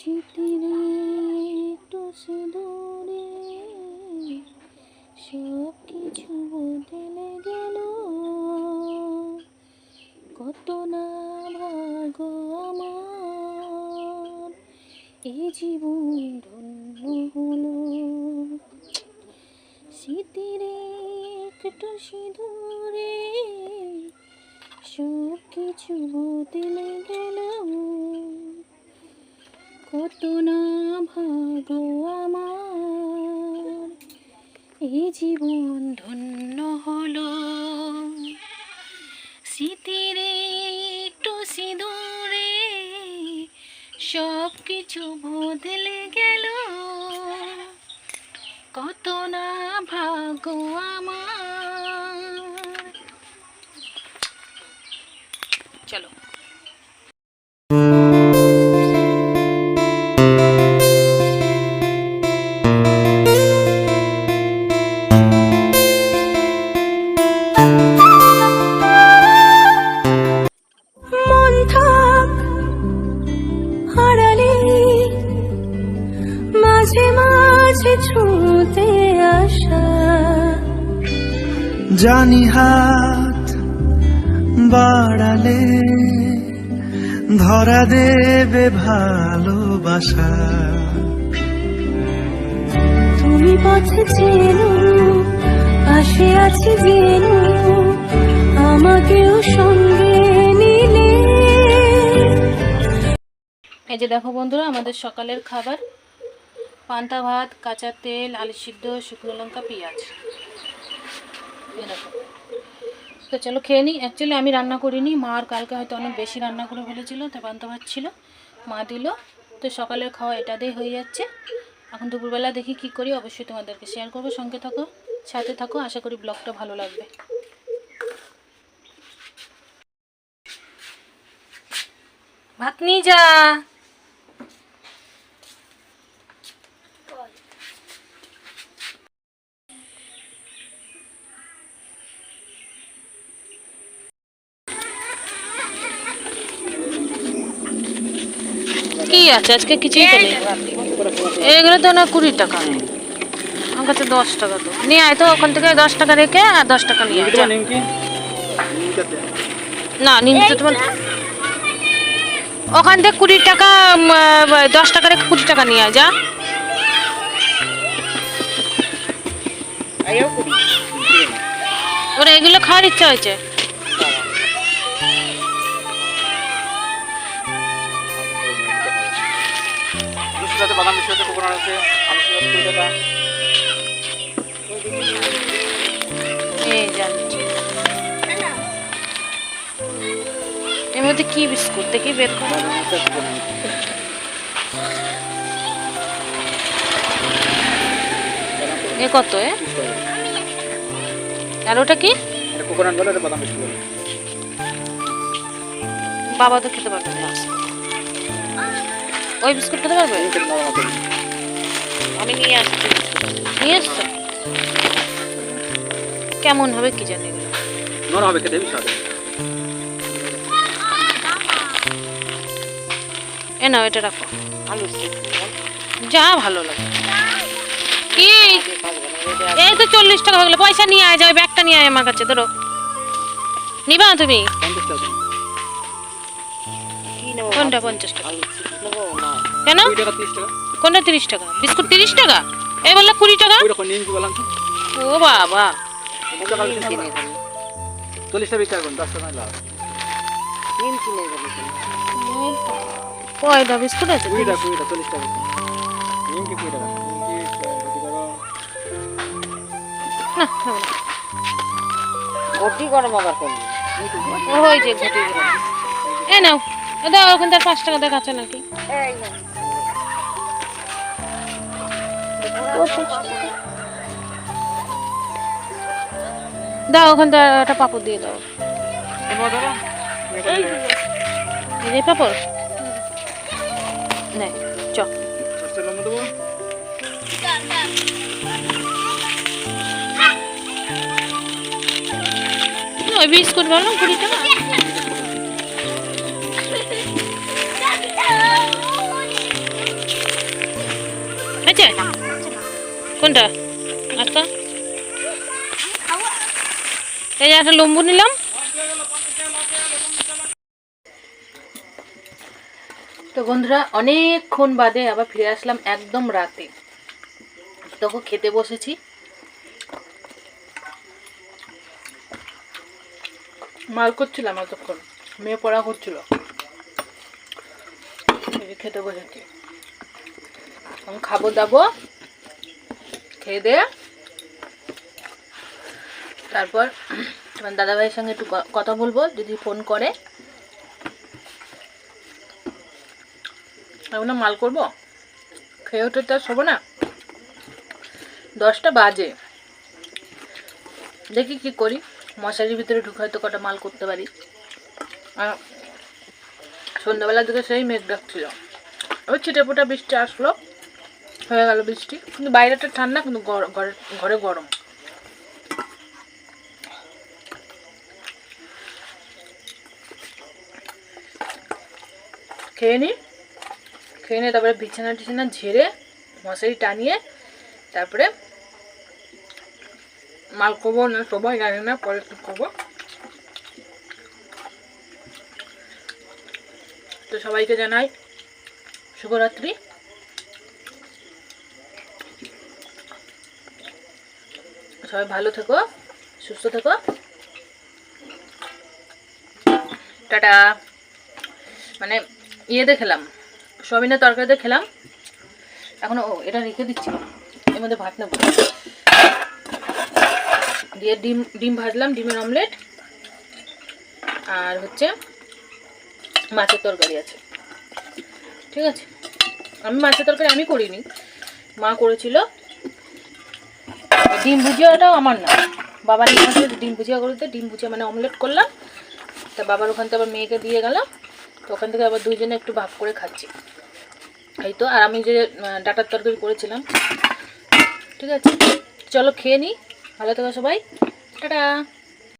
স্মৃতিরে একটু সিঁদুরে সব কিছু বদলে গেল, কত না ভাগ্য আমার, এই জীবন ধন্য হলো। স্মৃতিরে একটু সিঁদুরে সব কিছু বদলে গেল, কত না ভাগ্য আমার, এই জীবন ধন্য হলো। স্মৃতির একটু সিঁদুরে সব কিছু বদলে গেল, কত না ভাগ্য আমার। চলো মাঝে মাঝে ছুঁতে আসা, জানি হাত বাড়ালে ধরা দেবে ভালোবাসা। তুমি পথে চেনো, পাশে আছি জেনো, আমাকেও সঙ্গে নিলে। এই যে দেখো বন্ধুরা, আমাদের সকালের খাবার পান্তা ভাত, কাঁচা তেল, আলু সিদ্ধ, শুকনো লঙ্কা, পেঁয়াজ। এই দেখো, তো চলো খেয়ে নিই। অ্যাকচুয়ালি আমি রান্না করিনি, মা আর কালকে হয়তো অনেক বেশি রান্না করে ফেলেছিল, তো পান্তা ভাত ছিল, মা দিল, তো সকালের খাওয়া এটা দিয়ে হয়ে যাচ্ছে। এখন দুপুরবেলা দেখি কি করি, অবশ্যই তোমাদেরকে শেয়ার করবো। সঙ্গে থাকো, সাথে থাকো, আশা করি ব্লগটা ভালো লাগবে। ভাত নিয়ে যা। কি আছে আজকে? কিছুই তো নেই। এগুলো তো না 20 টাকা, আমার কাছে 10 টাকা। তো নিয়ে আয় তো, ওখান থেকে 10 টাকা রেখে আর 10 টাকা নিয়ে আয়। না নিমকি তোমার ওখান থেকে 20 টাকা, 10 টাকা রেখে 20 টাকা নিয়ে আয় যা। ওরা এগুলো খাওয়ার ইচ্ছা হয়েছে। বাদাম মিষ্টি আছে, কোকোনাট আছে, আলু সিদ্ধ 20 টাকা। এই যাচ্ছে এর মধ্যে কি বিস্কুট দেখি বের করো। এ কত? আর ওটা কি? এটা কোকোনাট বলে, এটা বাদাম মিষ্টি বলে। বাবা তো খেতে পারবে না, ওই বিস্কুট খেতে পারবে? আমি নিয়ে আসছি। নিয়ে আসছো? কেমন হবে কি জানি, নরম হবে খেতে, বেশি হবে। এ নাও, এটা রাখো। আলু যা ভালো লাগে। কি এই তো 40 টাকা হয়ে গেল। পয়সা নিয়ে আয়, যাও ব্যাগটা নিয়ে আয় আমার কাছে। ধরো, নিবা তুমি? 50 টাকা। কোনটা 50 টাকা? কেন? 20 টাকা 30 টাকা। কোনটা 30 টাকা? বিস্কুট 30 টাকা? এই বললা 20 টাকা। ওই রকম নিমকি বললাম তো। ও বাবা, 40 টাকা 20 টাকা কোন 10 টাকা লাভ। নিমকি নেই বলি। কয়টা বিস্কুট আছে? 20 টাকা 40 টাকা। নিমকি 20 টাকা। নিমকি গতি করো না, খাবো না। ঘটি গরম আবার করবি। ওই যে ঘটি গরম। এ নাও, দাও ওখান থেকে 5 টাকা দেখাচ্ছে নাকি? দাও ওখান থেকে একটা পাপড় দিয়ে দাও। এই পাপড় নে, চ। ওই বিস্কুট বললাম 20 টাকা। হচ্ছে কোনটা আটকা এই যে একটা লম্বু নিলাম। তো বন্ধুরা অনেকক্ষণ বাদে আবার ফিরে আসলাম একদম রাতে, তখন খেতে বসেছি। মাল করছিলাম এতক্ষণ, মেয়ে পড়া করছিল, খেতে বসেছি। আমি খাবো দাবো, খেয়ে দে তারপর তোমার দাদাভাইয়ের সঙ্গে একটু কথা বলবো যদি ফোন করে। এখন মাল করবো, খেয়ে উঠে তো আর শোবো না, 10টা বাজে। দেখি কি করি, মশারির ভিতরে ঢুকে হয়তো কটা মাল করতে পারি। আর সন্ধ্যাবেলার দিকে সেই মেঘ ডাকছিল, ওই ছিটেফোঁটা বৃষ্টি আসলো, হয়ে গেল বৃষ্টি, কিন্তু বাইরেটা ঠান্ডা, কিন্তু ঘরে গরম। খেয়ে নিয়ে তারপরে বিছানা টিছানা ঝেড়ে মশারি টানিয়ে তারপরে মাল করবো না সবাই জানি না, পরে কি করবো। তো সবাইকে জানাই শুভরাত্রি। সবাই ভালো থেকো, সুস্থ থেকো, টাটা। মানে ইয়েতে খেলাম, সয়াবিনের তরকারিতে খেলাম, এখনো এটা রেখে দিচ্ছি, এর মধ্যে ভাত নেবো, দিয়ে ডিম ভাজলাম, ডিমের অমলেট, আর হচ্ছে মাছের তরকারি আছে। ঠিক আছে, আমি মাছের তরকারি আমি করিনি, মা করেছিল। ডিম ভুজিয়াটাও আমার না, বাবার এখানে ডিম ভুজিয়া করতে, ডিম ভুজিয়া মানে অমলেট করলাম, তা বাবার ওখান থেকে আবার মেয়েকে দিয়ে গেলাম, তো ওখান থেকে আবার দুইজনে একটু ভাগ করে খাচ্ছি। এই তো, আর আমি যে ডাটার তরকারি করেছিলাম। ঠিক আছে, চলো খেয়ে নিই, ভালো থেকো সবাই, টাটা।